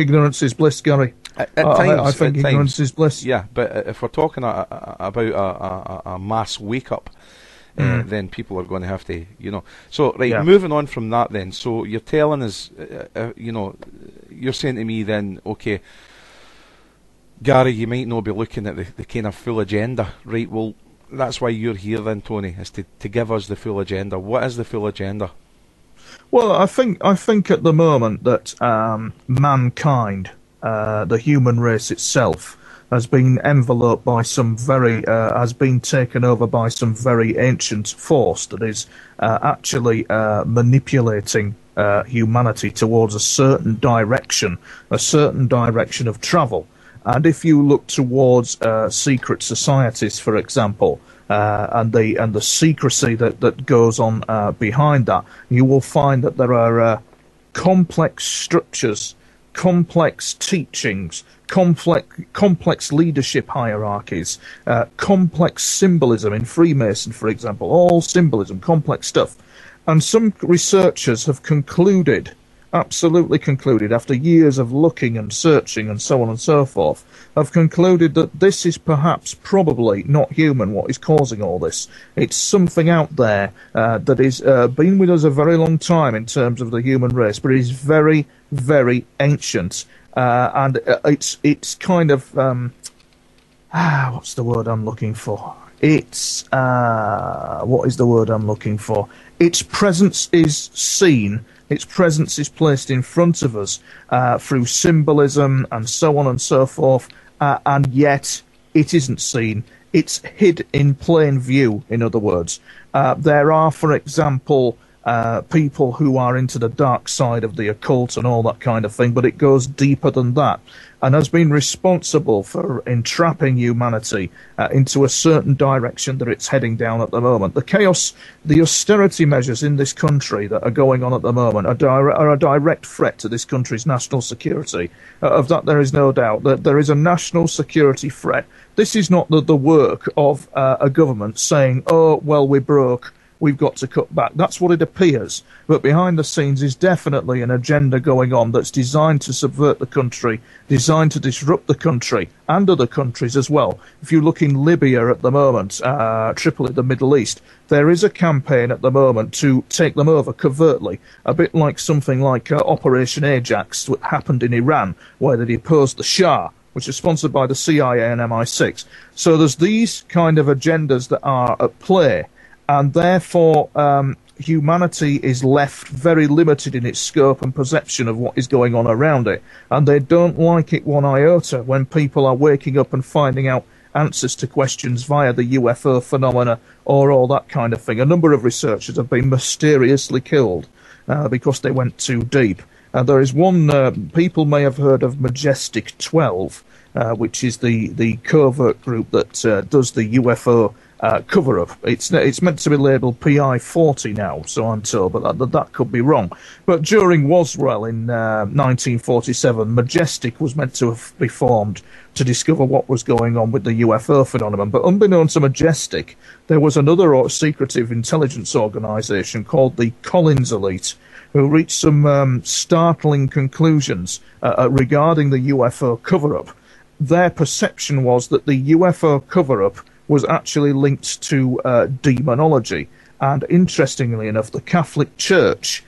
ignorance is bliss, Gary. At times, I think ignorance is bliss. Yeah, but if we're talking about a mass wake-up, then people are going to have to, So, right, moving on from that then. So you're telling us, you're saying to me then, okay, Gary, you might not be looking at the kind of full agenda, right? Well, that's why you're here then, Tony, is to give us the full agenda. What is the full agenda? Well, I think at the moment that mankind, the human race itself, has been enveloped by has been taken over by some very ancient force that is actually manipulating humanity towards a certain direction of travel. And if you look towards secret societies, for example, and the secrecy that goes on behind that, you will find that there are complex structures, complex teachings, complex leadership hierarchies, complex symbolism in Freemason, for example, all symbolism, complex stuff. And some researchers have absolutely concluded, after years of looking and searching and so on and so forth, have concluded that this is probably not human what is causing all this. It's something out there that is been with us a very long time in terms of the human race, but is very, very ancient. And it's kind of what's the word I'm looking for? What is the word I'm looking for? Its presence is seen. Its presence is placed in front of us through symbolism and so on and so forth, and yet it isn't seen. It's hid in plain view, in other words. There are, for example, people who are into the dark side of the occult and all that kind of thing, but it goes deeper than that, and has been responsible for entrapping humanity into a certain direction that it's heading down at the moment. The chaos, the austerity measures in this country that are going on at the moment are a direct threat to this country's national security. Of that there is no doubt. That there is a national security threat. This is not the work of a government saying, oh, well, we're broke, we've got to cut back. That's what it appears. But behind the scenes is definitely an agenda going on that's designed to subvert the country, designed to disrupt the country and other countries as well. If you look in Libya at the moment, Tripoli, the Middle East, there is a campaign at the moment to take them over covertly, a bit like something like Operation Ajax that happened in Iran, where they deposed the Shah, which is sponsored by the CIA and MI6. So there's these kind of agendas that are at play, and therefore humanity is left very limited in its scope and perception of what is going on around it. And they don't like it one iota when people are waking up and finding out answers to questions via the UFO phenomena or all that kind of thing. A number of researchers have been mysteriously killed because they went too deep. There is one, people may have heard of Majestic 12, which is the covert group that does the UFO cover-up. It's meant to be labelled PI-40 now, so I'm told, but that could be wrong. But during Roswell in 1947, Majestic was meant to be formed to discover what was going on with the UFO phenomenon. But unbeknown to Majestic, there was another secretive intelligence organisation called the Collins Elite, who reached some startling conclusions regarding the UFO cover-up. Their perception was that the UFO cover-up was actually linked to demonology. And interestingly enough, the Catholic Church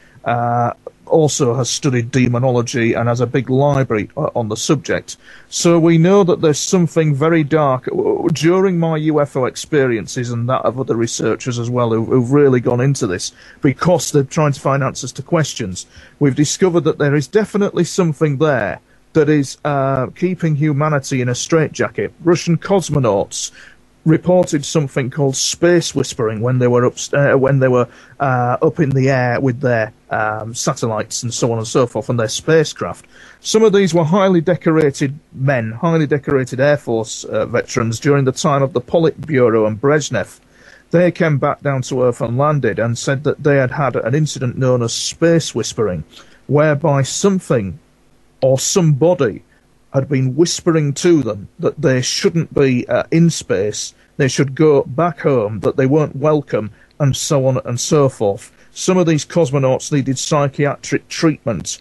also has studied demonology and has a big library on the subject. So we know that there's something very dark. During my UFO experiences and that of other researchers as well who've really gone into this, because they're trying to find answers to questions, we've discovered that there is definitely something there that is keeping humanity in a straitjacket. Russian cosmonauts reported something called space whispering when they were up in the air with their satellites and so on and so forth, and their spacecraft. Some of these were highly decorated men, highly decorated Air Force veterans during the time of the Politburo and Brezhnev. They came back down to Earth and landed and said that they had had an incident known as space whispering, whereby something or somebody had been whispering to them that they shouldn't be in space, they should go back home, that they weren't welcome, and so on and so forth. some of these cosmonauts needed psychiatric treatment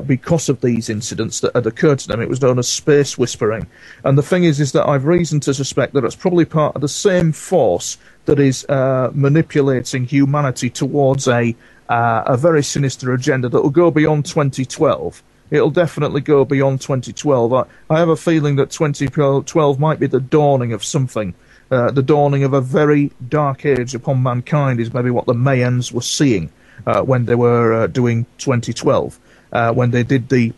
because of these incidents that had occurred to them. It was known as space whispering. And the thing is that I've reason to suspect that it's probably part of the same force that is manipulating humanity towards a very sinister agenda that will go beyond 2012. It'll definitely go beyond 2012. I have a feeling that 2012 might be the dawning of something. The dawning of a very dark age upon mankind is maybe what the Mayans were seeing when they were doing 2012, when they did the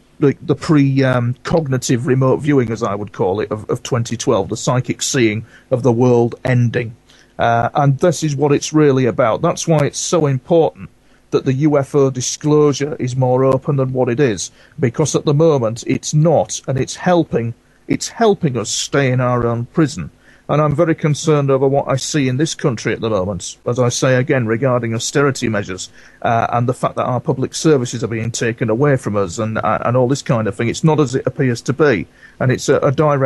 pre-cognitive remote viewing, as I would call it, of 2012, the psychic seeing of the world ending. And this is what it's really about. That's why it's so important that the UFO disclosure is more open than what it is, because at the moment it's not, and it's helping us stay in our own prison. And I'm very concerned over what I see in this country at the moment, as I say again, regarding austerity measures and the fact that our public services are being taken away from us and all this kind of thing. It's not as it appears to be, and it's a direct